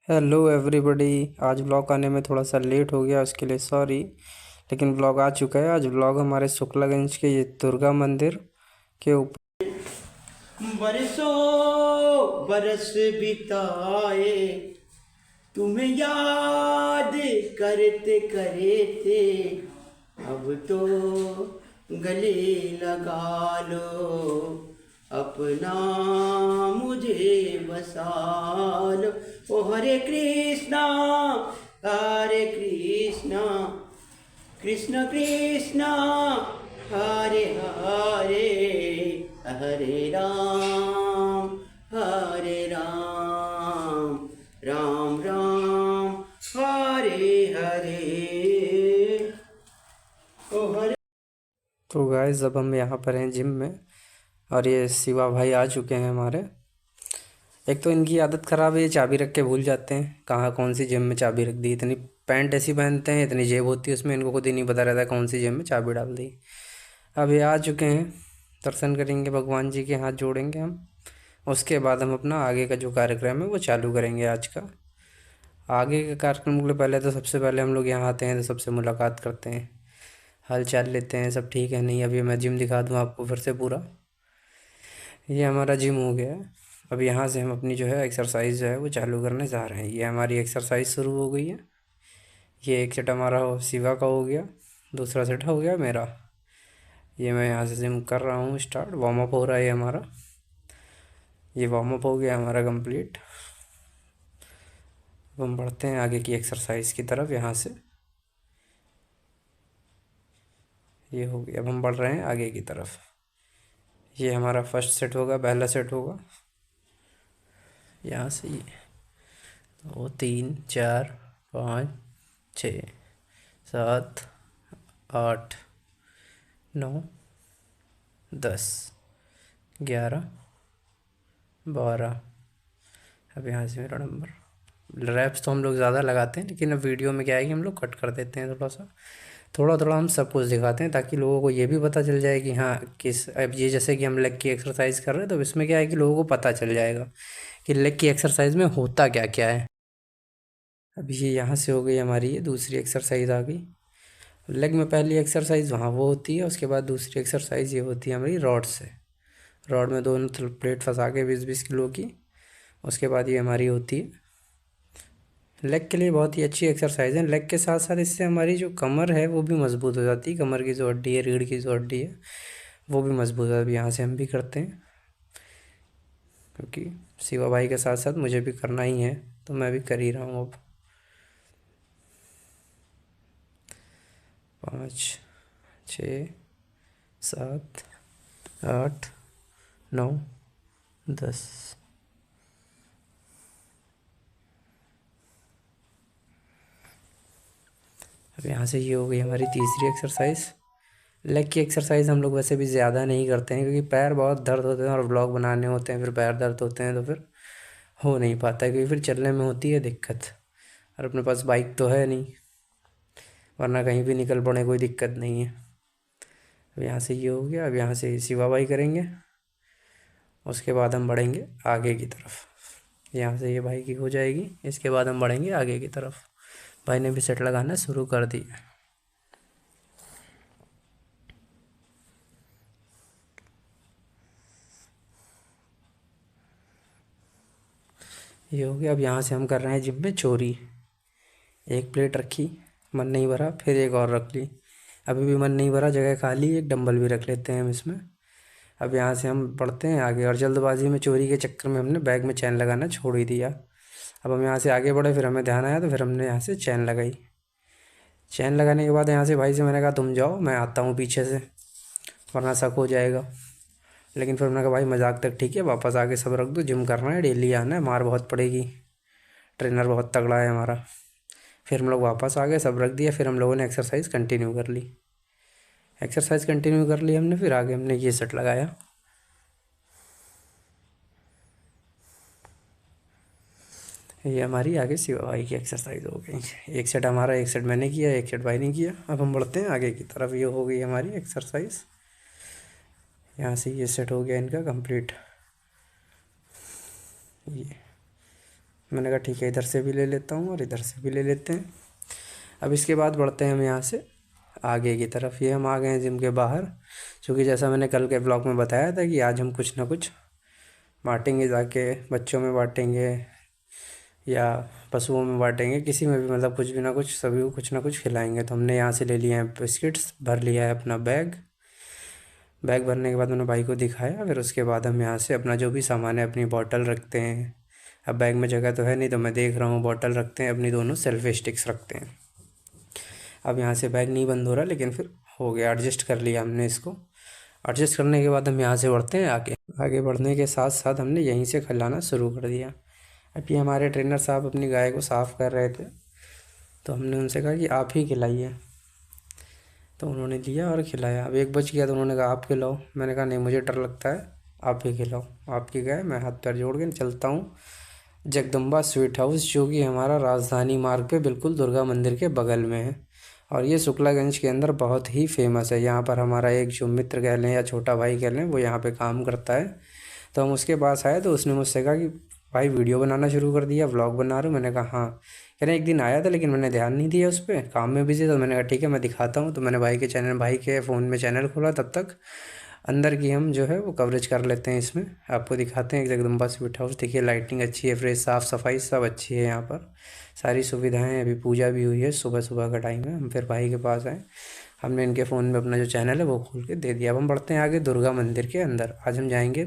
Hello everybody. आज vlog आने में थोड़ा सा लेट हो गया, उसके लिए सॉरी। लेकिन व्लॉग आ चुका है। आज व्लॉग हमारे शुक्लागंज के ये दुर्गा मंदिर के ऊपर। बरसों बरस बिताए तुम्हें याद करते करते, अब तो गले लगा लो, अपना मुझे बसा लो। ओ हरे कृष्णा, हरे कृष्णा, कृष्ण कृष्ण, हरे हरे, हरे राम, राम राम, हरे हरे। ओ हरे। तो गाइस, अब हम यहाँ पर हैं जिम में, और ये शिवा भाई आ चुके हैं हमारे। एक तो इनकी आदत ख़राब है, ये चाबी रख के भूल जाते हैं कहाँ कौन सी जेब में चाबी रख दी। इतनी पैंट ऐसी पहनते हैं, इतनी जेब होती है उसमें, इनको खुद ही नहीं पता रहता कौन सी जेब में चाबी डाल दी। अब ये आ चुके हैं, दर्शन करेंगे भगवान जी के, हाथ जोड़ेंगे हम। उसके बाद हम अपना आगे का जो कार्यक्रम है वो चालू करेंगे आज का। आगे के कार्यक्रम के लिए पहले तो सबसे पहले हम लोग यहाँ आते हैं तो सबसे मुलाकात करते हैं, हाल चाल लेते हैं, सब ठीक है नहीं। अभी मैं जिम दिखा दूँ आपको फिर से पूरा। ये हमारा जिम हो गया है। अब यहाँ से हम अपनी जो है एक्सरसाइज जो है वो चालू करने जा रहे हैं। ये हमारी एक्सरसाइज शुरू हो गई है। ये एक सेट हमारा शिवा का हो गया, दूसरा सेट हो गया मेरा। ये मैं यहाँ से जिम कर रहा हूँ स्टार्ट, वार्म अप हो रहा है ये हमारा। ये वार्म अप हो गया हमारा कंप्लीट। अब हम बढ़ते हैं आगे की एक्सरसाइज की तरफ यहाँ से। ये हो गया, अब हम बढ़ रहे हैं आगे की तरफ। ये हमारा फर्स्ट सेट होगा, पहला सेट होगा। यहाँ से ये 2 3 4 5 6 7 8 9 10 11 12। अब यहाँ से मेरा नंबर। रैप्स तो हम लोग ज़्यादा लगाते हैं, लेकिन अब वीडियो में क्या है कि हम लोग कट कर देते हैं थोड़ा सा। थोड़ा थोड़ा हम सब कुछ दिखाते हैं ताकि लोगों को ये भी पता चल जाए कि हाँ किस, अब ये जैसे कि हम लेग की एक्सरसाइज कर रहे हैं तो इसमें क्या है कि लोगों को पता चल जाएगा कि लेग की एक्सरसाइज में होता क्या क्या है। अब ये यहाँ से हो गई हमारी ये दूसरी एक्सरसाइज आ गई। लेग में पहली एक्सरसाइज वहाँ वो होती है, उसके बाद दूसरी एक्सरसाइज ये होती है हमारी रॉड से। रॉड में दोनों प्लेट फंसा के 20-20 किलो की। उसके बाद ये हमारी होती है लेग के लिए बहुत ही अच्छी एक्सरसाइज है। लेग के साथ साथ इससे हमारी जो कमर है वो भी मज़बूत हो जाती है। कमर की जो हड्डी है, रीढ़ की जो हड्डी है वो भी मज़बूत है। अब यहाँ से हम भी करते हैं, क्योंकि शिवा भाई के साथ साथ मुझे भी करना ही है तो मैं भी कर ही रहा हूँ अब। 5 6 7 8 9 10। अब यहाँ से ये हो गई हमारी तीसरी एक्सरसाइज। लेग की एक्सरसाइज हम लोग वैसे भी ज़्यादा नहीं करते हैं, क्योंकि पैर बहुत दर्द होते हैं और व्लॉग बनाने होते हैं, फिर पैर दर्द होते हैं तो फिर हो नहीं पाता है, क्योंकि फिर चलने में होती है दिक्कत। और अपने पास बाइक तो है नहीं, वरना कहीं भी निकल पड़े कोई दिक्कत नहीं है। अब यहाँ से ये हो गया। अब यहाँ से शिवा बाई करेंगे, उसके बाद हम बढ़ेंगे आगे की तरफ। यहाँ से ये भाई की हो जाएगी, इसके बाद हम बढ़ेंगे आगे की तरफ। भाई ने भी सेट लगाना शुरू कर दिया। ये हो गया। अब यहाँ से हम कर रहे हैं जिम में चोरी। एक प्लेट रखी, मन नहीं भरा, फिर एक और रख ली। अभी भी मन नहीं भरा, जगह खाली, एक डंबल भी रख लेते हैं हम इसमें। अब यहाँ से हम बढ़ते हैं आगे, और जल्दबाजी में चोरी के चक्कर में हमने बैग में चैन लगाना छोड़ ही दिया। अब हम यहाँ से आगे बढ़े, फिर हमें ध्यान आया तो फिर हमने यहाँ से चैन लगाई। चैन लगाने के बाद यहाँ से भाई से मैंने कहा तुम जाओ, मैं आता हूँ पीछे से, वरना शक हो जाएगा। लेकिन फिर मैंने कहा भाई मजाक तक ठीक है, वापस आके सब रख दो, जिम करना है, डेली आना है, मार बहुत पड़ेगी, ट्रेनर बहुत तगड़ा है हमारा। फिर हम लोग वापस आ गए, सब रख दिया, फिर हम लोगों ने एक्सरसाइज कंटिन्यू कर ली। एक्सरसाइज कंटिन्यू कर ली हमने, फिर आगे हमने ये सेट लगाया। ये हमारी आगे शिवा भाई की एक्सरसाइज हो गई। एक सेट हमारा, एक सेट मैंने किया, एक सेट भाई ने किया। अब हम बढ़ते हैं आगे की तरफ। ये हो गई हमारी एक्सरसाइज। यहाँ से ये सेट हो गया इनका कंप्लीट। ये मैंने कहा ठीक है, इधर से भी ले लेता हूँ और इधर से भी ले लेते हैं। अब इसके बाद बढ़ते हैं हम यहाँ से आगे की तरफ। ये हम आ गए हैं जिम के बाहर, क्योंकि जैसा मैंने कल के ब्लॉग में बताया था कि आज हम कुछ ना कुछ बांटेंगे, जाके बच्चों में बांटेंगे या पशुओं में बांटेंगे, किसी में भी, मतलब कुछ भी ना कुछ, सभी को कुछ ना कुछ खिलाएंगे। तो हमने यहाँ से ले लिया है बिस्किट्स, भर लिया है अपना बैग भरने के बाद मैंने भाई को दिखाया। फिर उसके बाद हम यहाँ से अपना जो भी सामान है, अपनी बॉटल रखते हैं। अब बैग में जगह तो है नहीं, तो मैं देख रहा हूँ बॉटल रखते हैं, अपनी दोनों सेल्फी स्टिक्स रखते हैं। अब यहाँ से बैग नहीं बंद हो रहा, लेकिन फिर हो गया, एडजस्ट कर लिया हमने इसको। एडजस्ट करने के बाद हम यहाँ से बढ़ते हैं आगे बढ़ने के साथ साथ हमने यहीं से खिलाना शुरू कर दिया। अब ये हमारे ट्रेनर साहब अपनी गाय को साफ़ कर रहे थे, तो हमने उनसे कहा कि आप ही खिलाइए, तो उन्होंने लिया और खिलाया। अब 1 बज गया तो उन्होंने कहा आप खिलाओ। मैंने कहा नहीं, मुझे डर लगता है, आप ही खिलाओ, आपकी गाय। मैं हाथ पैर जोड़ के चलता हूँ जगदम्बा स्वीट हाउस, जो कि हमारा राजधानी मार्ग पे बिल्कुल दुर्गा मंदिर के बगल में है। और ये शुक्लागंज के अंदर बहुत ही फेमस है। यहाँ पर हमारा एक जो मित्र कह लें या छोटा भाई कह लें, वो यहाँ पे काम करता है। तो हम उसके पास आए तो उसने मुझसे कहा कि भाई वीडियो बनाना शुरू कर दिया, व्लॉग बना रहे हो? मैंने कहा हाँ। कह रहे एक दिन आया था लेकिन मैंने ध्यान नहीं दिया उस पर, काम में बिजी था। मैंने कहा ठीक है, मैं दिखाता हूँ। तो मैंने भाई के फ़ोन में चैनल खोला, तब तक अंदर की हम जो है वो कवरेज कर लेते हैं। इसमें आपको दिखाते हैं जगदम्बा स्वीट हाउस। देखिए लाइटिंग अच्छी है, फ्रेश, साफ़ सफाई सब अच्छी है यहाँ पर, सारी सुविधाएं। अभी पूजा भी हुई है, सुबह सुबह का टाइम है। हम फिर भाई के पास आए, हमने इनके फ़ोन में अपना जो चैनल है वो खोल के दे दिया। अब हम बढ़ते हैं आगे दुर्गा मंदिर के अंदर। आज हम जाएंगे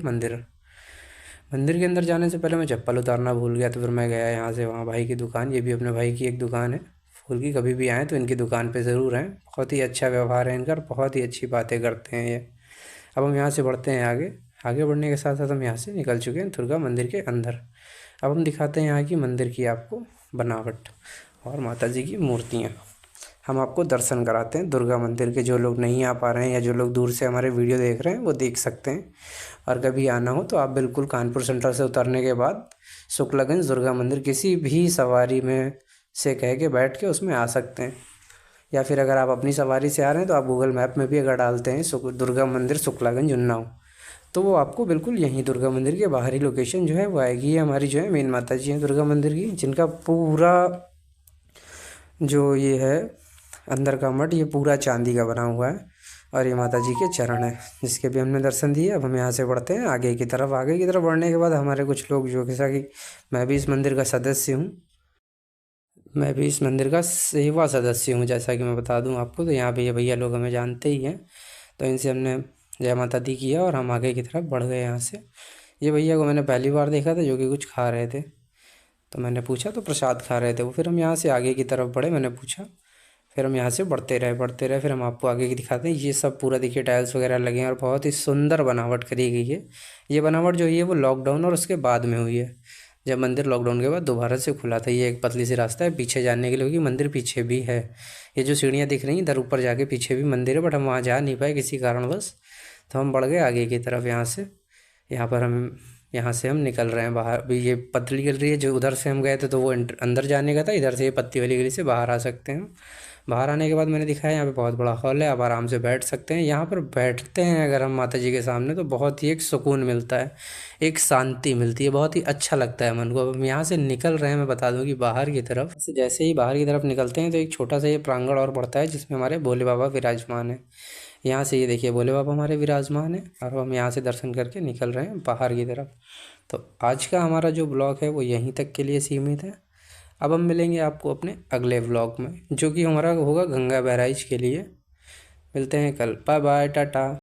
मंदिर के अंदर जाने से पहले मैं चप्पल उतारना भूल गया, तो फिर मैं गया यहाँ से वहाँ भाई की दुकान। ये भी अपने भाई की एक दुकान है फूल की, कभी भी आएँ तो इनकी दुकान पे ज़रूर आएँ। बहुत ही अच्छा व्यवहार है इनका, बहुत ही अच्छी बातें करते हैं ये। अब हम यहाँ से बढ़ते हैं आगे बढ़ने के साथ साथ हम यहाँ से निकल चुके हैं दुर्गा मंदिर के अंदर। अब हम दिखाते हैं यहाँ की मंदिर की आपको बनावट और माता जी की मूर्तियाँ। हम आपको दर्शन कराते हैं दुर्गा मंदिर के। जो लोग नहीं आ पा रहे हैं या जो लोग दूर से हमारे वीडियो देख रहे हैं वो देख सकते हैं। और कभी आना हो तो आप बिल्कुल कानपुर सेंट्रल से उतरने के बाद शुक्लागंज दुर्गा मंदिर किसी भी सवारी में से कह के बैठ के उसमें आ सकते हैं। या फिर अगर आप अपनी सवारी से आ रहे हैं तो आप गूगल मैप में भी अगर डालते हैं दुर्गा मंदिर शुक्लागंज उन्नाव, तो वो आपको बिल्कुल यहीं दुर्गा मंदिर के बाहरी लोकेशन जो है वो आएगी। ये हमारी जो है मेन माता जी हैं दुर्गा मंदिर की, जिनका पूरा जो ये है अंदर का मठ, ये पूरा चांदी का बना हुआ है। और ये माता जी के चरण है, जिसके भी हमने दर्शन दिए। अब हम यहाँ से बढ़ते हैं आगे की तरफ बढ़ने के बाद हमारे कुछ लोग, जो जैसा कि मैं भी इस मंदिर का सदस्य हूँ, मैं भी इस मंदिर का सेवा सदस्य हूँ, जैसा कि मैं बता दूँ आपको। तो यहाँ पे ये भैया लोग हमें जानते ही हैं, तो इनसे हमने जय माता दी किया और हम आगे की तरफ बढ़ गए यहाँ से। ये भैया को मैंने पहली बार देखा था, जो कि कुछ खा रहे थे, तो मैंने पूछा, तो प्रसाद खा रहे थे वो। फिर हम यहाँ से आगे की तरफ बढ़े, मैंने पूछा, फिर हम यहाँ से बढ़ते रहे। फिर हम आपको आगे की दिखाते हैं। ये सब पूरा देखिए टाइल्स वगैरह लगे हैं और बहुत ही सुंदर बनावट करी गई है। ये बनावट जो है वो लॉकडाउन और उसके बाद में हुई है, जब मंदिर लॉकडाउन के बाद दोबारा से खुला था। ये एक पतली सी रास्ता है पीछे जाने के लिए, क्योंकि मंदिर पीछे भी है। ये जो सीढ़ियाँ दिख रही हैं इधर ऊपर जाके पीछे भी मंदिर है, बट हम वहाँ जा नहीं पाए किसी कारणवश, तो हम बढ़ गए आगे की तरफ। यहाँ से हम निकल रहे हैं बाहर। अभी ये पतली गली है, जो उधर से हम गए थे तो वो अंदर जाने का था, इधर से ये पत्ती वाली गली से बाहर आ सकते हैं। बाहर आने के बाद मैंने दिखाया यहाँ पे बहुत बड़ा हॉल है, आप आराम से बैठ सकते हैं। यहाँ पर बैठते हैं अगर हम माता जी के सामने, तो बहुत ही एक सुकून मिलता है, एक शांति मिलती है, बहुत ही अच्छा लगता है मन को। अब हम यहाँ से निकल रहे हैं, मैं बता दूँ कि बाहर की तरफ, जैसे ही बाहर की तरफ निकलते हैं तो एक छोटा सा ये प्रांगण और पड़ता है, जिसमें हमारे भोले बाबा विराजमान है। यहाँ से ये देखिए भोले बाबा हमारे विराजमान है, और हम यहाँ से दर्शन करके निकल रहे हैं बाहर की तरफ। तो आज का हमारा जो ब्लॉग है वो यहीं तक के लिए सीमित है। अब हम मिलेंगे आपको अपने अगले व्लॉग में, जो कि हमारा होगा गंगा बैराज के लिए। मिलते हैं कल, बाय बाय, टाटा।